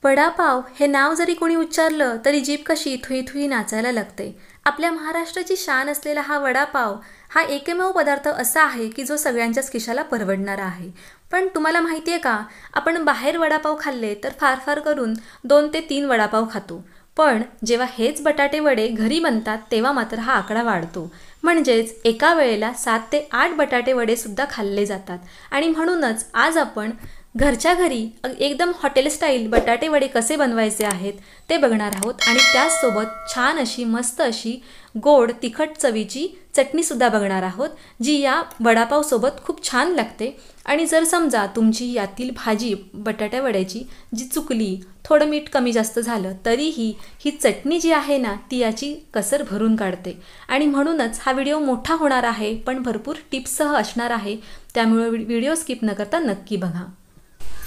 वडापाव हे नाव जरी कोणी उच्चारलं तरी जीभ कशी थुई थुई नाचायला लागते। आपल्या महाराष्ट्राची शान असलेला हा वडापाव हा एकमेव पदार्थ असा आहे की जो सगळ्यांच्याच खिशाला परवडणारा आहे। पण तुम्हाला माहिती आहे का, आपण बाहेर वडापाव खाल्ले तर फार फार करून 2 ते 3 वडापाव खातो, पण जेव्हा हेच बटाटे वडे घरी बनतात तेव्हा मात्र हा आकडा वाढतो। म्हणजेच एका वेळेला 7 ते 8 बटाटे वडे सुद्धा खाल्ले जातात। आणि म्हणूनच आज आपण घरच्या घरी एकदम हॉटेल स्टाईल बटाटे वडे कसे बनवायचे आहेत ते बघणार आहोत आणि त्याचसोबत छान अशी मस्त अशी गोड तिखट चवीची चटणी सुद्धा बघणार आहोत, जी या वडापाव सोबत खूप छान लागते। आणि जर समजा तुमची यातील भाजी बटाटा वड्याची जी चुकली, थोडं मीठ कमी जास्त झालं तरीही ही चटणी जी आहे ना ती याची कसर भरून काढते। आणि म्हणूनच हा व्हिडिओ मोठा होणार आहे पण भरपूर टिप्ससह असणार आहे, त्यामुळे व्हिडिओ स्किप न करता नक्की बघा।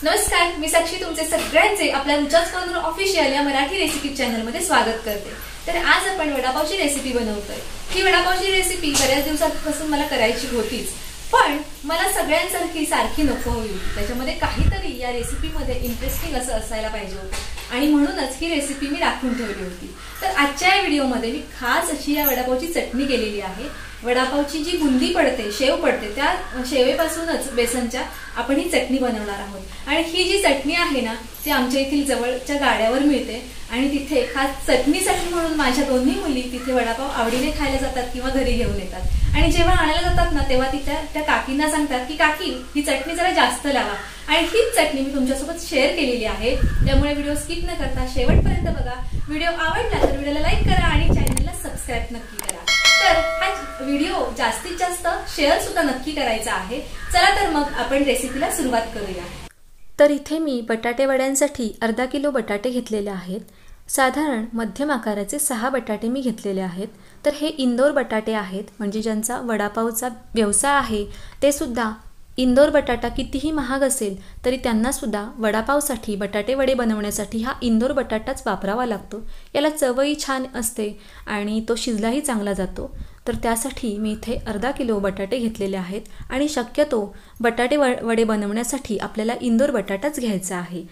नमस्कार, मी साक्षी तुमचे सगळ्यांचे आपल्या रुचाच कॉर्नर ऑफिशियल या मराठी रेसिपी चॅनलमध्ये स्वागत करते। तर आज आपण वडापावची रेसिपी बनवतोय। ही वडापावची रेसिपी बऱ्याच दिवसांपासून मला करायची होतीच, पण मला सगळ्यांसारखी सारखी नको हवी होती। त्याच्यामध्ये काहीतरी या रेसिपीमध्ये इंटरेस्टिंग असं असायला पाहिजे होतं आणि म्हणूनच ही रेसिपी मी राखून ठेवली होती। तर आजच्या या व्हिडिओमध्ये मी खास अशी या वडापावची चटणी केलेली आहे। वडापावची जी बुंदी पडते, शेव पडते, त्या शेवेपासूनच बेसनच्या आपण ही चटणी बनवणार आहोत। आणि ही जी चटणी आहे ना ती आमच्या येथील जवळच्या गाड्यावर मिळते आणि तिथे खास चटणीसाठी म्हणून माझ्या दोन्ही मुली तिथे वडापाव आवडीने खायला जातात किंवा घरी घेऊन येतात। आणि जेव्हा आणायला जातात ना तेव्हा त्या काकींना सांगतात की काकी ही चटणी जरा जास्त लावा। आणि हीच चटणी मी तुमच्यासोबत शेअर केलेली आहे, त्यामुळे व्हिडिओ स्किप न करता शेवटपर्यंत बघा। व्हिडिओ आवडला तर व्हिडिओला लाईक करा आणि चॅनलला सबस्क्राईब नक्की करा। तर हा व्हिडिओ जास्तीत जास्त शेअर सुद्धा नक्की करायचा आहे। चला तर मग आपण रेसिपीला सुरुवात करूया। तर इथे मी बटाटे वड्यांसाठी अर्धा किलो बटाटे घेतलेले आहेत। साधारण मध्यम आकाराचे 6 बटाटे मी घेतलेले आहेत। तर हे इंदोर बटाटे आहेत, म्हणजे ज्यांचा वडापावचा व्यवसाय आहे ते सुद्धा इंदोर बटाटा कितीही महाग असेल तरी त्यांना सुद्धा वडापावसाठी बटाटे वडे बनवण्यासाठी हा इंदोर बटाटाच वापरावा लागतो। याला चवही छान असते आणि तो शिजलाही चांगला जातो। तर त्यासाठी मी इथे अर्धा किलो बटाटे घेतलेले आहेत आणि शक्यतो बटाटे वडे बनवण्यासाठी आपल्याला इंदोर बटाटाच घ्यायचा आहे,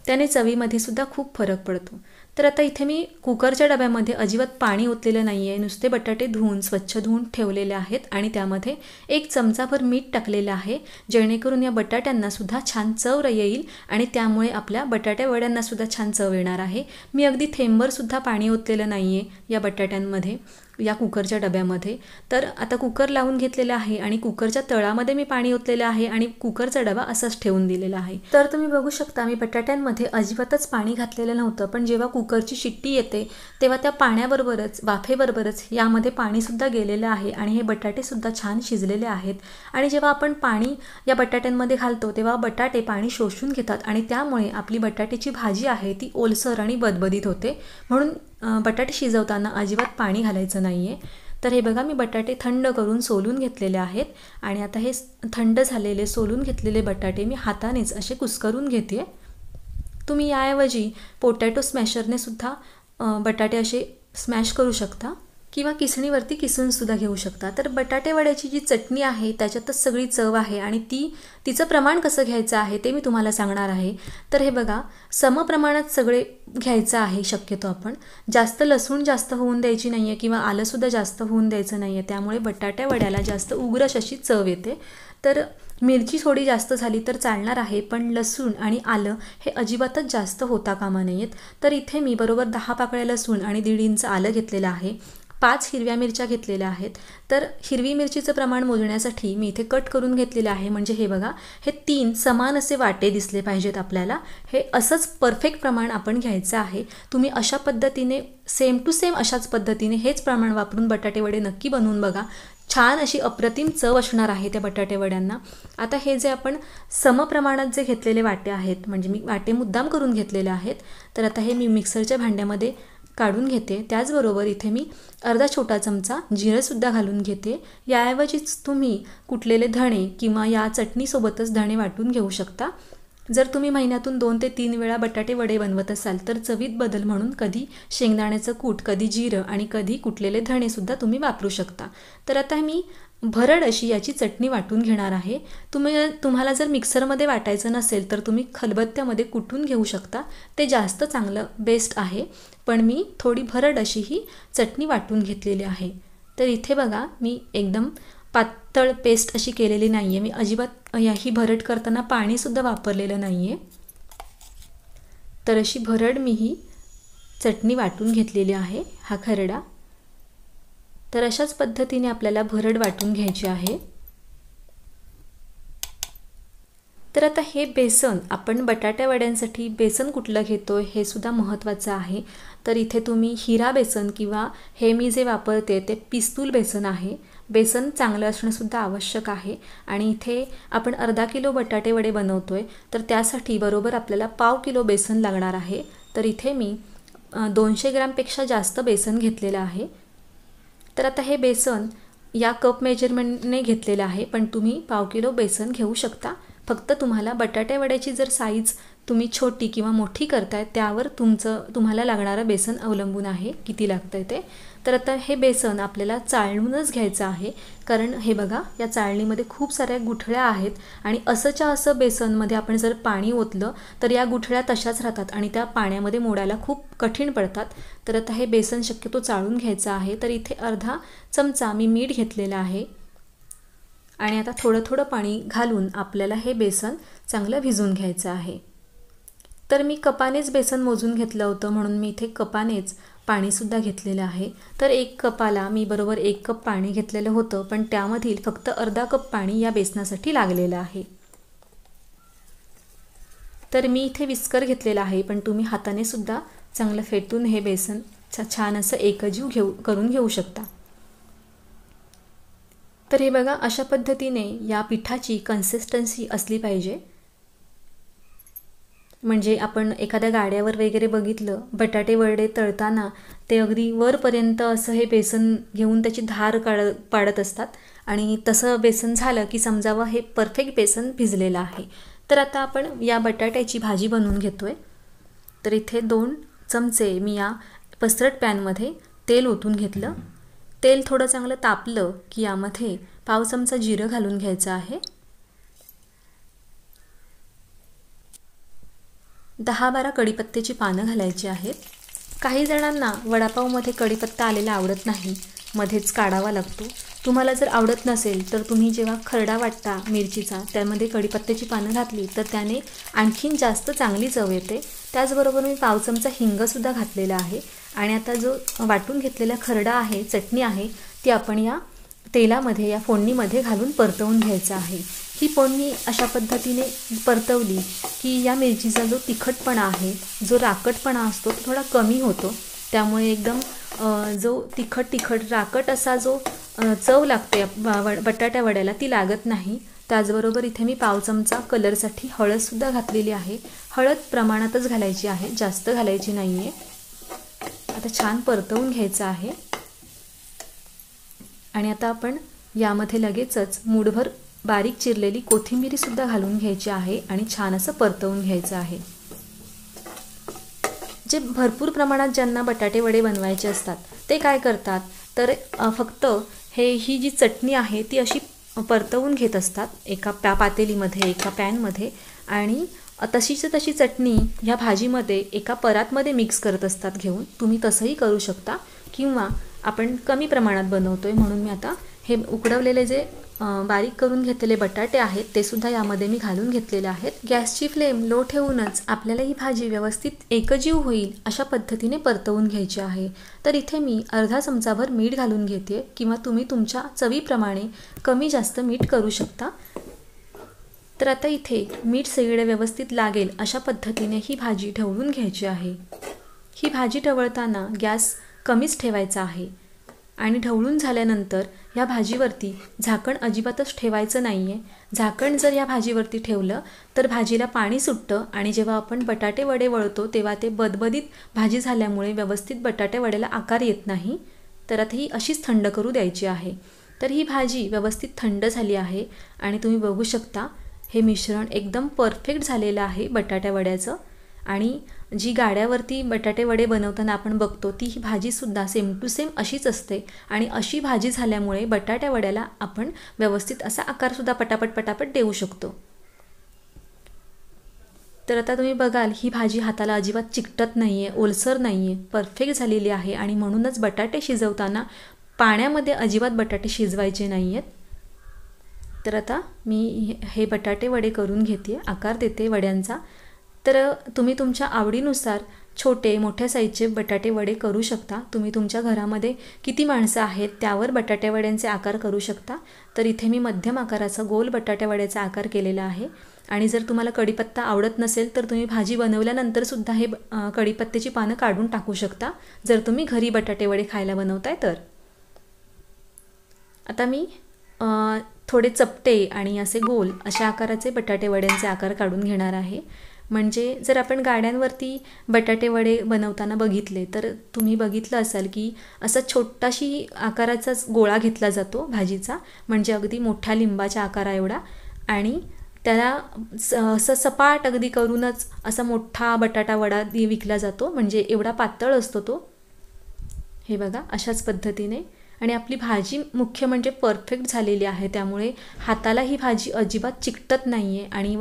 त्याने चवीमध्ये सुद्धा खूप फरक पडतो। तर आता इथे मी कुकरच्या डब्यामध्ये अजिबात पाणी ओतलेलं नाही आहे, नुसते बटाटे धुवून स्वच्छ धुवून ठेवलेले आहेत आणि त्यामध्ये 1 चमचाभर मीठ टाकलेलं आहे, जेणेकरून या बटाट्यांना सुद्धा छान चव येईल आणि त्यामुळे आपल्या बटाट्या वड्यांना सुद्धा छान चव येणार आहे। मी अगदी थेंबर सुद्धा पाणी ओतलेलं नाही आहे या बटाट्यांमध्ये, या कुकरच्या डब्यामध्ये। तर आता कुकर लावून घेतलेला आहे आणि कुकरच्या तळामध्ये मी पाणी ओतलेलं आहे आणि कुकरचा डबा असाच ठेवून दिलेला आहे। तर तुम्ही बघू शकता मी बटाट्यांमध्ये अजिबातच पाणी घातलेलं नव्हतं, पण जेव्हा कुकरची शिट्टी येते तेव्हा त्या पाण्याबरोबरच वाफेबरोबरच यामध्ये पाणी सुद्धा गेलेलं आहे आणि हे बटाटे सुद्धा छान शिजलेले आहेत। आणि जेव्हा आपण पाणी या बटाट्यांमध्ये घालतो तेव्हा बटाटे पाणी शोषून घेतात आणि त्यामुळे आपली बटाट्याची भाजी आहे ती ओलसर आणि बदबदीत होते। म्हणून बटाटे शिजवताना अजिबात पाणी घालायचं नाही आहे। तर हे बघा मी बटाटे थंड करून सोलून घेतलेले आहेत आणि आता हे थंड झालेले सोलून घेतलेले बटाटे मी हातानेच असे कुस्करून घेते। तुम्ही याऐवजी पोटॅटो स्मॅशरने सुद्धा बटाटे असे स्मॅश करू शकता किंवा किसणीवरती किसून सुद्धा घेऊ शकता। तर बटाटे वड्याची जी चटणी आहे त्याच्यातच सगळी चव आहे आणि तिचं प्रमाण कसं घ्यायचं आहे ते मी तुम्हाला सांगणार आहे। तर हे बघा समप्रमाणात सगळे घ्यायचं आहे। शक्यतो आपण जास्त लसूण जास्त होऊन द्यायची नाही आहे किंवा आलंसुद्धा जास्त होऊन द्यायचं नाही आहे, त्यामुळे बटाट्या वड्याला जास्त उग्र अशी चव येते। तर मिरची थोडी जास्त झाली तर चालणार आहे, पण लसूण आणि आलं हे अजिबातच जास्त होता कामा नयेत। तर इथे मी बरोबर 10 पाकळ्या लसूण आणि 1.5 इंच आलं घेतलेलं आहे, 5 हिरव्या मिरच्या घेतलेल्या आहेत। तर हिरवी मिरचीचं प्रमाण मोजण्यासाठी मी इथे कट करून घेतलेलं आहे, म्हणजे हे बघा हे 3 समान असे वाटे दिसले पाहिजेत आपल्याला। हे असंच परफेक्ट प्रमाण आपण घ्यायचं आहे। तुम्ही अशा पद्धतीने सेम टू सेम अशाच पद्धतीने हेच प्रमाण वापरून बटाटे वडे नक्की बनवून बघा, छान अशी अप्रतिम चव असणार आहे त्या बटाटे वड्यांना। आता हे जे आपण समप्रमाणात जे घेतलेले वाटे आहेत, म्हणजे मी वाटे मुद्दाम करून घेतलेले आहेत, तर आता हे मी मिक्सरच्या भांड्यामध्ये काढून घेते। त्याचबरोबर इथे मी अर्धा छोटा चमचा जिरेसुद्धा घालून घेते। याऐवजीच तुम्ही कुटलेले धणे किंवा या चटणीसोबतच धणे वाटून घेऊ शकता। जर तुम्ही महिन्यातून 2 ते 3 वेळा बटाटे वडे बनवत असाल तर चवीत बदल म्हणून कधी शेंगदाण्याचं कूट, कधी जिरं आणि कधी कुटलेले धणे सुद्धा तुम्ही वापरू शकता। तर आता मी भरड अशी याची चटणी वाटून घेणार आहे। तुम्हाला जर मिक्सरमध्ये वाटायचं नसेल तर तुम्ही खलबत्त्यामध्ये कुटून घेऊ शकता, ते जास्त चांगलं बेस्ट आहे। पण मी थोडी भरड अशी ही चटणी वाटून घेतलेली आहे। तर इथे बघा मी एकदम पातळ पेस्ट अशी केलेली नाही आहे, मी अजिबात ही भरड करताना पाणीसुद्धा वापरलेलं नाही आहे। तर अशी भरड मी ही चटणी वाटून घेतलेली आहे, हा खरडा। तर अशाच पद्धतीने आपल्याला भरड वाटून घ्यायची आहे। तर आता हे बेसन आपण बटाट्या वड्यांसाठी बेसन कुठलं घेतो हे सुद्धा महत्त्वाचं आहे। तर इथे तुम्ही हिरा बेसन किंवा हे मी जे वापरते ते पिस्तूल बेसन आहे। बेसन चांगलं असणं सुद्धा आवश्यक आहे। आणि इथे आपण अर्धा किलो बटाटे वडे बनवतोय, तर त्यासाठी बरोबर आपल्याला पाव किलो बेसन लागणार आहे। तर इथे मी 200 ग्रॅमपेक्षा जास्त बेसन घेतलेलं आहे। तर आता हे बेसन या कप मेजरमेंटने घेतलेलं आहे, पण तुम्ही पाव किलो बेसन घेऊ शकता। फक्त तुम्हाला बटाटे वड्याची जर साईज तुम्ही छोटी किंवा मोठी करताय त्यावर तुम्हाला लागणारं बेसन अवलंबून आहे किती लागतंय ते। तर आता हे बेसन आपल्याला चाळूनच घ्यायचं आहे, कारण हे बघा या चाळणीमध्ये खूप साऱ्या गुठळ्या आहेत आणि असंच्या असं बेसनमध्ये आपण जर पाणी ओतलं तर या गुठळ्या तशाच राहतात आणि त्या पाण्यामध्ये मोडायला खूप कठीण पडतात। तर आता हे बेसन शक्यतो चाळून घ्यायचं आहे। तर इथे अर्धा चमचा मी मीठ घेतलेला आहे आणि आता थोडं थोडं पाणी घालून आपल्याला हे बेसन चांगलं भिजवून घ्यायचं आहे। तर मी कपानेच बेसन मोजून घेतलं होतं, म्हणून मी इथे कपानेच पाणीसुद्धा घेतलेलं आहे। तर 1 कपाला मी बरोबर 1 कप पाणी घेतलेलं होतं, पण त्यामधील फक्त अर्धा कप पाणी या बेसनासाठी लागलेलं आहे। तर मी इथे विस्कर घेतलेला आहे, पण तुम्ही हाताने सुद्धा चांगलं फेटून हे बेसन छान असं एकजीव करून घेऊ शकता। तर हे बघा अशा पद्धतीने या पिठाची कन्सिस्टन्सी असली पाहिजे, म्हणजे आपण एखाद्या गाड्यावर वगैरे बघितलं बटाटे वडे तळताना ते अगदी वरपर्यंत असं हे बेसन घेऊन त्याची धार पाडत असतात आणि तसं बेसन झालं की समजावं हे परफेक्ट बेसन भिजलेलं आहे। तर आता आपण या बटाट्याची भाजी बनवून घेतोय। तर इथे 2 चमचे मी या पसरट पॅनमध्ये तेल ओतून घेतलं। तेल थोडं चांगलं तापलं की यामध्ये पाव चमचा जिरं घालून घ्यायचं आहे। 10-12 कढीपत्त्याची पानं घालायची आहेत। काही जणांना वडापावमध्ये कढीपत्ता आलेला आवडत नाही, मध्येच काढावा लागतो। तुम्हाला जर आवडत नसेल तर तुम्ही जेव्हा खरडा वाटता मिरचीचा त्यामध्ये कढीपत्त्याची पानं घातली तर त्याने आणखीन जास्त चांगली चव येते। त्याचबरोबर मी पाव चमचा हिंगसुद्धा घातलेला आहे आणि आता जो वाटून घेतलेला खरडा आहे, चटणी आहे, ती आपण या तेलामध्ये या फोडणीमध्ये घालून परतवून घ्यायचं आहे। ही फोडणी अशा पद्धतीने परतवली की या मिरचीचा जो तिखटपणा आहे, जो राकटपणा असतो तो थोडा कमी होतो। त्यामुळे एकदम जो तिखट राकट असा जो चव लागते बटाट्या वड्याला ती लागत नाही। त्याचबरोबर इथे मी पाव चमचा कलरसाठी हळदसुद्धा घातलेली आहे। हळद प्रमाणातच घालायची आहे, जास्त घालायची नाही आहे। आता छान परतवून घ्यायचं आहे आणि आता आपण यामध्ये लगेचच मूठभर बारीक चिरलेली कोथिंबीरसुद्धा घालून घ्यायची आहे आणि छान असं परतवून घ्यायचं आहे। जे भरपूर प्रमाणात ज्यांना बटाटे वडे बनवायचे असतात ते काय करतात तर फक्त ही जी चटणी आहे ती अशी परतवून घेत असतात एका पातेलीमध्ये, एका पॅनमध्ये, आणि तशी चटणी ह्या भाजीमध्ये एका परातमध्ये मिक्स करत असतात घेऊन। तुम्ही तसंही करू शकता किंवा आपण कमी प्रमाणात बनवतोय म्हणून मी आता हे उकडवलेले जे बारीक करून घेतलेले बटाटे आहेत ते सुद्धा यामध्ये मी घालून घेतलेले आहेत। गॅसची फ्लेम लो ठेवूनच आपल्याला ही भाजी व्यवस्थित एकजीव होईल अशा पद्धतीने परतवून घ्यायची आहे। तर इथे मी अर्धा चमचाभर मीठ घालून घेते किंवा तुम्ही तुमच्या चवीप्रमाणे कमी जास्त मीठ करू शकता। तर आता इथे मीठ सगळीकडे व्यवस्थित लागेल अशा पद्धतीने ही भाजी ढवळून घ्यायची आहे। ही भाजी ढवळताना गॅस कमीच ठेवायचा आहे आणि ढवळून झाल्यानंतर या भाजीवरती झाकण अजिबातच ठेवायचं नाही आहे। झाकण जर या भाजीवरती ठेवलं तर भाजीला पाणी सुटतं आणि जेव्हा आपण बटाटे वडे वळतो तेव्हा ते बदबदीत भाजी झाल्यामुळे व्यवस्थित बटाटे वड्याला आकार येत नाही। तर आता ही अशीच थंड करू द्यायची आहे। तर ही भाजी व्यवस्थित थंड झाली आहे आणि तुम्ही बघू शकता हे मिश्रण एकदम परफेक्ट झालेलं आहे बटाट्या वड्याचं। आणि जी गाड्यावरती बटाटे वडे बनवताना आपण बघतो ती ही भाजीसुद्धा सेम टू सेम अशीच असते आणि अशी भाजी झाल्यामुळे बटाट्या वड्याला आपण व्यवस्थित असा आकारसुद्धा पटापट देऊ शकतो। तर आता तुम्ही बघाल ही भाजी हाताला अजिबात चिकटत नाही आहे, ओलसर नाही आहे, परफेक्ट झालेली आहे आणि म्हणूनच बटाटे शिजवताना पाण्यामध्ये अजिबात बटाटे शिजवायचे नाही आहेत। तर आता मी हे बटाटे वडे करून घेते, आकार देते वड्यांचा। तर तुम्ही तुमच्या आवडीनुसार छोटे मोठ्या साईजचे बटाटे वडे करू शकता। तुम्ही तुमच्या घरामध्ये किती माणसं आहेत त्यावर बटाटे वड्यांचे आकार करू शकता। तर इथे मी मध्यम आकाराचा गोल बटाटे वड्याचा आकार केलेला आहे आणि जर तुम्हाला कढीपत्ता आवडत नसेल तर तुम्ही भाजी बनवल्यानंतर सुद्धा हे कढीपत्त्याची पानं काढून टाकू शकता जर तुम्ही घरी बटाटे वडे खायला बनवताय तर। आता मी थोडे चपटे आणि असे गोल अशा आकाराचे बटाटे वड्यांचे आकार काढून घेणार आहे। म्हणजे जर आपण गाड्यांवरती बटाटे वडे बनवताना बघितले तर तुम्ही बघितलं असाल की असा छोटाशी आकाराचाच गोळा घेतला जातो भाजीचा, म्हणजे अगदी मोठ्या लिंबाच्या आकारा एवढा, आणि त्याला असं सपाट अगदी करूनच असा मोठा बटाटा वडा विकला जातो, म्हणजे एवढा पातळ असतो तो। हे बघा अशाच पद्धतीने, आणि आपली भाजी मुख्य म्हणजे परफेक्ट झालेली आहे त्यामुळे हाताला ही भाजी अजिबात चिकटत नाही आहे आणि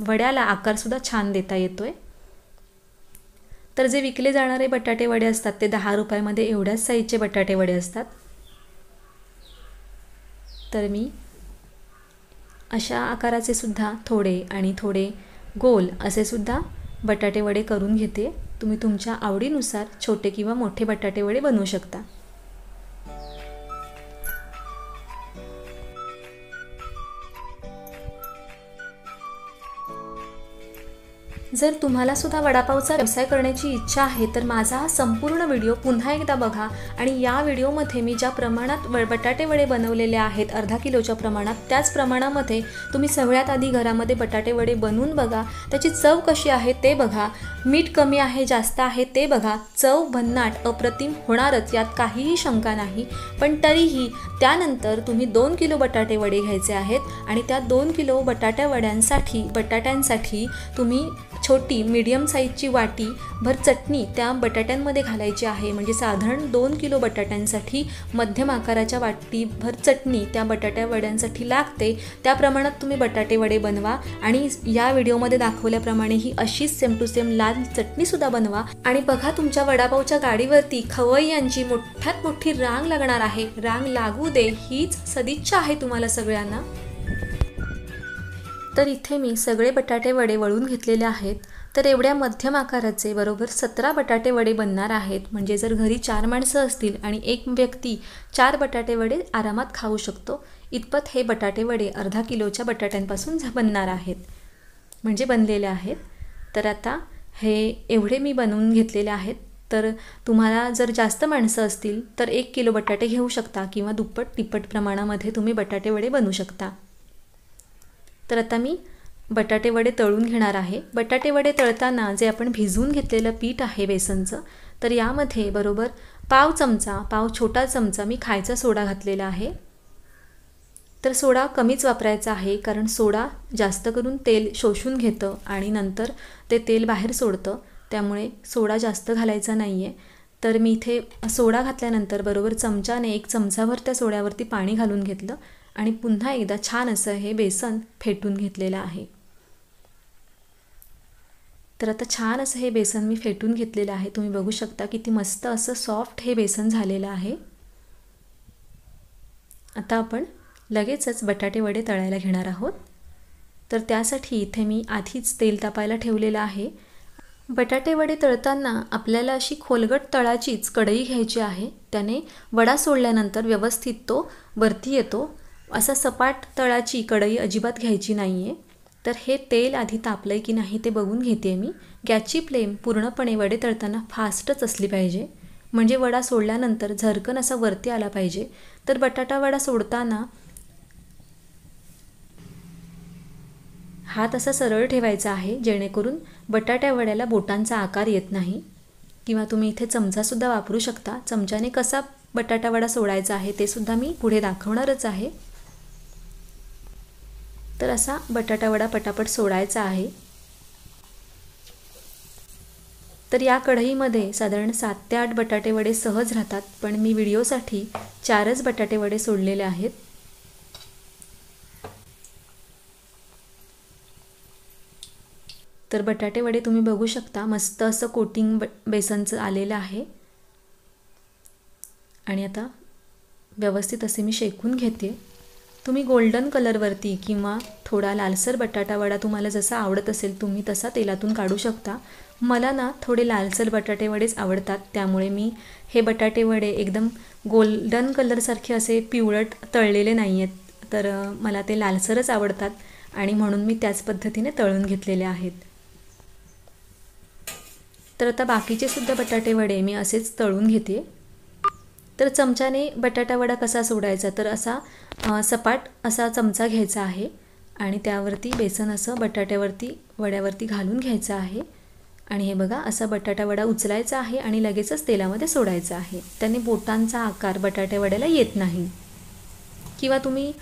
वड्याला आकारसुद्धा छान देता येतोय। तर जे विकले जाणारे बटाटे वडे असतात ते 10 रुपयामध्ये एवढ्याच साईजचे बटाटे वडे असतात। तर मी अशा आकाराचे सुद्धा थोडे आणि थोडे गोल असे सुद्धा बटाटे वडे करून घेते। तुम्ही तुमच्या आवडीनुसार छोटे किंवा मोठे बटाटे वडे बनवू शकता। जर तुम्हाला सुद्धा वडापावचा व्यवसाय करण्याची इच्छा आहे तर माझा हा संपूर्ण व्हिडिओ पुन्हा एकदा बघा आणि या व्हिडिओमध्ये मी ज्या प्रमाणात बटाटे वडे बनवलेले आहेत अर्धा किलोच्या प्रमाणात, त्याच प्रमाणामध्ये तुम्ही सगळ्यात आधी घरामध्ये बटाटे वडे बनवून बघा, त्याची चव कशी आहे ते बघा, मीठ कमी आहे जास्त आहे ते बघा, चव भन्नाट अप्रतिम होणारच यात काहीही शंका नाही। पण तरीही त्यानंतर तुम्ही 2 किलो बटाटे वडे घ्यायचे आहेत आणि त्या 2 किलो बटाट्यांसाठी तुम्ही छोटी मीडियम साईजची वाटी भर चटणी त्या बटाट्यांमध्ये घालायची आहे। म्हणजे साधारण 2 किलो बटाट्यांसाठी मध्यम आकाराच्या वाटीभर चटणी त्या बटाट्या वड्यांसाठी लागते, त्या प्रमाणात तुम्ही बटाटे वडे बनवा आणि या व्हिडिओमध्ये दाखवल्याप्रमाणे ही अशीच सेम टू सेम लाल चटणीसुद्धा बनवा आणि बघा तुमच्या वडापावच्या गाडीवरती खवय्यांची मोठ्यात मोठी रांग लागणार आहे। रांग लागू दे हीच सदिच्छा आहे तुम्हाला सगळ्यांना। तर इथे मी सगळे बटाटे वडे वळून घेतलेले आहेत। तर एवढ्या मध्यम आकाराचे बरोबर 17 बटाटे वडे बनणार आहेत। म्हणजे जर घरी 4 माणसं असतील आणि एक व्यक्ती 4 बटाटे वडे आरामात खाऊ शकतो इतपत हे बटाटे वडे अर्धा किलोच्या बटाट्यांपासून बनणार आहेत, म्हणजे बनलेले आहेत। तर आता हे एवढे मी बनवून घेतलेले आहेत। तर तुम्हाला जर जास्त माणसं असतील तर 1 किलो बटाटे घेऊ शकता किंवा दुप्पट तिप्पट प्रमाणामध्ये तुम्ही बटाटे वडे बनवू शकता। तर आता मी बटाटे वडे तळून घेणार आहे। बटाटे वडे तळताना जे आपण भिजवून घेतलेलं पीठ आहे बेसनचं, तर यामध्ये बरोबर पाव छोटा चमचा मी खायचा सोडा घातलेला आहे। तर सोडा कमीच वापरायचा आहे कारण सोडा जास्त करून तेल शोषून घेतं आणि नंतर ते तेल बाहेर सोडतं, त्यामुळे सोडा जास्त घालायचा नाही आहे। तर मी इथे सोडा घातल्यानंतर बरोबर चमच्याने 1 चमचाभर त्या सोड्यावरती पाणी घालून घेतलं आणि पुन्हा एकदा छान असं हे बेसन फेटून घेतलेलं आहे। तर आता छान असं हे बेसन मी फेटून घेतलेलं आहे। तुम्ही बघू शकता किती मस्त असं सॉफ्ट हे बेसन झालेलं आहे। आता आपण लगेचच बटाटे वडे तळायला घेणार आहोत। तर त्यासाठी इथे मी आधीच तेल तापायला ठेवलेलं आहे। बटाटे वडे तळताना आपल्याला अशी खोलगट तळाचीच कढई घ्यायची आहे, त्याने वडा सोडल्यानंतर व्यवस्थित तो वरती येतो। असा सपाट तळाची कढई अजिबात घ्यायची नाही आहे। तर हे तेल आधी तापलंय की नाही ते बघून घेते मी। गॅसची फ्लेम पूर्णपणे वडे तळताना फास्टच असली पाहिजे, म्हणजे वडा सोडल्यानंतर झरकन असा वरती आला पाहिजे। तर बटाटा वडा सोडताना हात असा सरळ ठेवायचा आहे जेणेकरून बटाट्या वड्याला बोटांचा आकार येत नाही, किंवा तुम्ही इथे चमचासुद्धा वापरू शकता। चमच्याने कसा बटाटा वडा सोडायचा आहे ते सुद्धा मी पुढे दाखवणारच आहे। तर असा बटाटा वडा पटापट सोडायचा आहे। तर या कढईमध्ये साधारण 7 ते 8 बटाटे वडे सहज राहतात, पण मी व्हिडिओसाठी 4च बटाटे वडे सोडलेले आहेत. तर बटाटे वडे तुम्ही बघू शकता मस्त असं कोटिंग बेसनचं आलेलं आहे. आणि आता व्यवस्थित असे मी शेकून घेते. तुम्ही गोल्डन कलरवरती किंवा थोडा लालसर बटाटा वडा तुम्हाला जसा आवडत असेल तुम्ही तसा तेलातून काढू शकता. मला ना थोडे लालसर बटाटे वडेच आवडतात, त्यामुळे मी हे बटाटे वडे एकदम गोल्डन कलरसारखे असे पिवळट तळलेले नाही आहेत, तर मला ते लालसरच आवडतात आणि म्हणून मी त्याच पद्धतीने तळून घेतलेले आहेत. तर आता बाकीचे सुद्धा बटाटे वडे मी असेच तळून घेते. तर चमच्याने बटाटा वडा कसा सोडायचा, तर असा सपाट असा चमचा घ्यायचा आहे आणि त्यावरती बेसन असं बटाट्यावरती वड्यावरती घालून घ्यायचं आहे. आणि हे बघा असा बटाटा वडा उचलायचा आहे आणि लगेचच तेलामध्ये सोडायचा आहे. त्याने बोटांचा आकार बटाटे वड्याला येत नाही. किंवा तुम्ही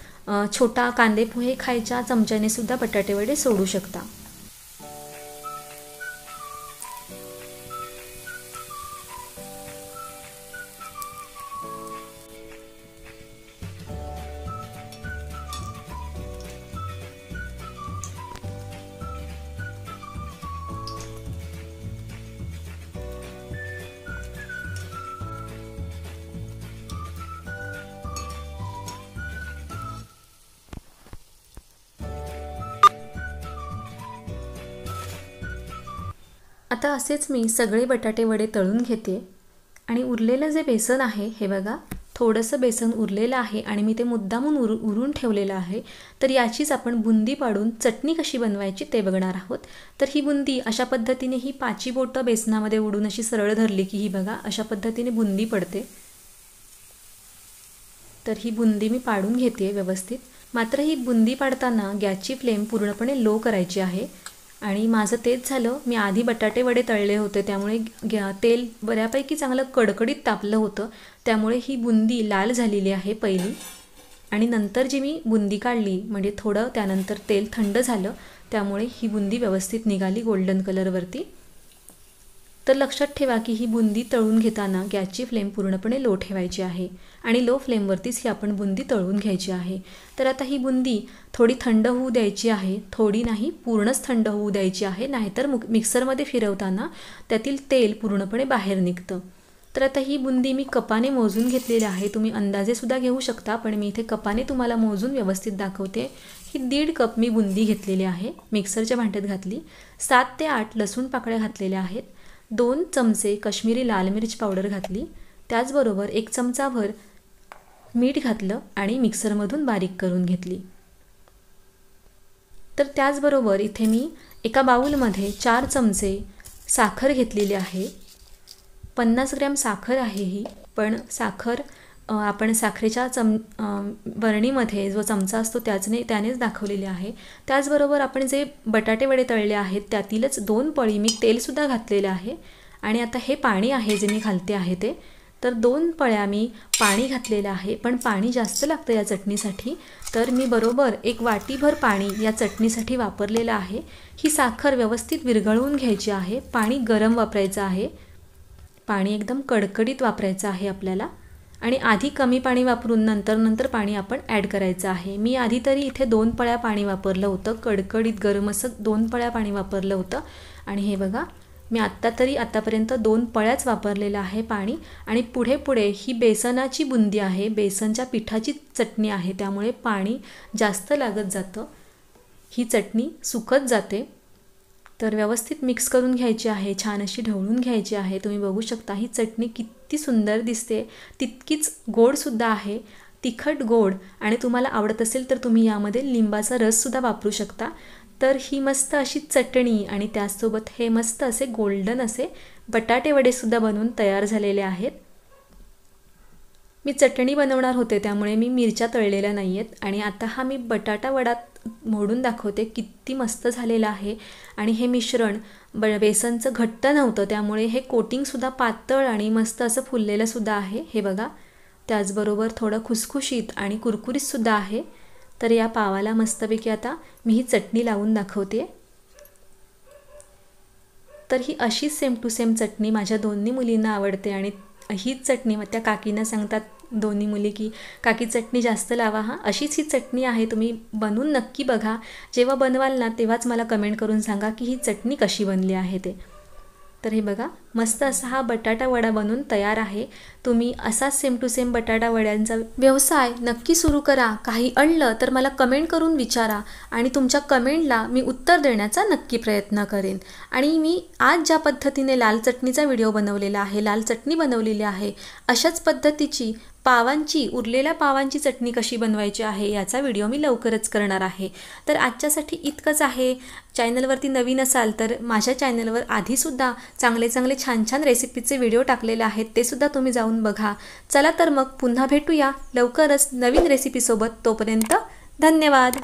छोटा कांदे पोहे खायच्या चमच्याने सुद्धा बटाटे वडे सोडू शकता. आता असेच मी सगळे बटाटे वडे तळून घेते आणि उरलेलं जे बेसन आहे हे बघा थोडंसं बेसन उरलेलं आहे आणि मी ते मुद्दामून उरून ठेवलेलं आहे. तर याचीच आपण बुंदी पाडून चटणी कशी बनवायची ते बघणार आहोत. तर ही बुंदी अशा पद्धतीने ही 5 बोटं बेसनामध्ये उडून अशी सरळ धरली की ही बघा अशा पद्धतीने बुंदी पडते. तर ही बुंदी मी पाडून घेते व्यवस्थित. मात्र ही बुंदी पाडताना गॅसची फ्लेम पूर्णपणे लो करायची आहे. आणि माझं तेच झालं, मी आधी बटाटे वडे तळले होते त्यामुळे तेल बऱ्यापैकी चांगलं कडकडीत तापलं होतं, त्यामुळे ही बुंदी लाल झालेली आहे पहिली. आणि नंतर जी मी बुंदी काढली म्हणजे थोडं त्यानंतर तेल थंड झालं त्यामुळे ही बुंदी व्यवस्थित निघाली गोल्डन कलरवरती. तर लक्षात ठेवा की ही बुंदी तळून घेताना गॅसची फ्लेम पूर्णपणे लो ठेवायची आहे आणि लो फ्लेमवरतीच ही आपण बुंदी तळून घ्यायची आहे. तर आता ही बुंदी थोडी थंड होऊ द्यायची आहे, थोडी नाही पूर्णच थंड होऊ द्यायची आहे, नाहीतर मिक्सरमध्ये फिरवताना त्यातील तेल पूर्णपणे बाहेर निघतं. तर आता ही बुंदी मी कपाने मोजून घेतलेली आहे. तुम्ही अंदाजे सुद्धा घेऊ शकता, पण मी इथे कपाने तुम्हाला मोजून व्यवस्थित दाखवते. ही 1.5 कप मी बुंदी घेतलेली आहे, मिक्सरच्या भांड्यात घातली. 7 ते 8 लसूण पाकळ्या घातलेल्या आहेत. 2 चमचे काश्मीरी लाल मिरच पावडर घातली. त्याचबरोबर 1 चमचाभर मीठ घातलं आणि मिक्सरमधून बारीक करून घेतली. तर त्याचबरोबर इथे मी एका बाउलमध्ये 4 चमचे साखर घेतलेली आहे. 50 ग्रॅम साखर आहे ही, पण साखर आपण साखरेच्या बरणीमध्ये जो चमचा असतो त्यानेच दाखवलेली आहे. त्याचबरोबर आपण जे बटाटे वडे तळले आहेत त्यातीलच 2 पळी मी तेलसुद्धा घातलेलं आहे. आणि आता हे पाणी आहे जे मी घालते आहे ते, तर 2 पळ्या मी पाणी घातलेलं आहे. पण पाणी जास्त लागतं या चटणीसाठी, तर मी बरोबर 1 वाटीभर पाणी या चटणीसाठी वापरलेलं आहे. ही साखर व्यवस्थित विरघळवून घ्यायची आहे. पाणी गरम वापरायचं आहे, पाणी एकदम कडकडीत वापरायचं आहे आपल्याला. आणि आधी कमी पाणी वापरून नंतर पाणी आपण ॲड करायचं आहे. मी आधी तरी इथे 2 पळ्या पाणी वापरलं होतं, कडकडीत गरम असं 2 पळ्या पाणी वापरलं होतं. आणि हे बघा मी आत्तापर्यंत 2 पळ्याच वापरलेलं आहे पाणी. आणि पुढे ही बेसनाची बुंदी आहे, बेसनच्या पिठाची चटणी आहे, त्यामुळे पाणी जास्त लागत जातं, ही चटणी सुकत जाते. तर व्यवस्थित मिक्स करून घ्यायची आहे, छान अशी ढवळून घ्यायची आहे. तुम्ही बघू शकता ही चटणी किती सुंदर दिसते, तितकीच गोडसुद्धा आहे, तिखट गोड. आणि तुम्हाला आवडत असेल तर तुम्ही यामध्ये लिंबाचा रससुद्धा वापरू शकता. तर ही मस्त अशी चटणी आणि त्याचसोबत हे मस्त असे गोल्डन असे बटाटे वडेसुद्धा बनवून तयार झालेले आहेत. मी चटणी बनवणार होते त्यामुळे मी मिरच्या तळलेल्या नाही आहेत. आणि आता हा मी बटाटा वडा मोडून दाखवते, किती मस्त झालेलं आहे. आणि हे मिश्रण बेसनचं घट्ट नव्हतं त्यामुळे हे कोटिंगसुद्धा पातळ आणि मस्त असं फुललेलंसुद्धा आहे, हे बघा. त्याचबरोबर थोडं खुसखुशीत आणि कुरकुरीतसुद्धा आहे. तर या पावाला मस्तपैकी आता मी ही चटणी लावून दाखवते. तर ही अशीच सेम टू सेम चटणी माझ्या दोन्ही मुलींना आवडते आणि हीच चटणी मग त्या काकींना सांगतात दोन्ही मुली की काकी चटणी जास्त लावा हां. अशीच ही चटणी आहे, तुम्ही बनवून नक्की बघा. जेव्हा बनवाल ना तेव्हाच मला कमेंट करून सांगा की ही चटणी कशी बनली आहे ते. तर हे बघा, मस्त असा हा बटाटा वडा बनून तयार आहे. तुम्ही असाच सेम टू सेम बटाटा वड्यांचा व्यवसाय नक्की सुरू करा. काही अडलं तर मला कमेंट करून विचारा आणि तुमच्या कमेंटला मी उत्तर देण्याचा नक्की प्रयत्न करेन. आणि मी आज ज्या पद्धतीने लाल चटणीचा व्हिडिओ बनवलेला आहे, लाल चटणी बनवलेली आहे, अशाच पद्धतीची उरलेल्या पावांची चटणी कशी बनवायची आहे याचा व्हिडिओ मी लवकरच करणार आहे. तर आजच्यासाठी इतकंच आहे. चॅनलवरती नवीन असाल तर माझ्या चॅनलवर आधीसुद्धा चांगले छान रेसिपीचे व्हिडिओ टाकलेले आहेत, ते सुद्धा तुम्ही जाऊन बघा. चला तर मग पुन्हा भेटूया लवकरच नवीन रेसिपीसोबत. तोपर्यंत धन्यवाद.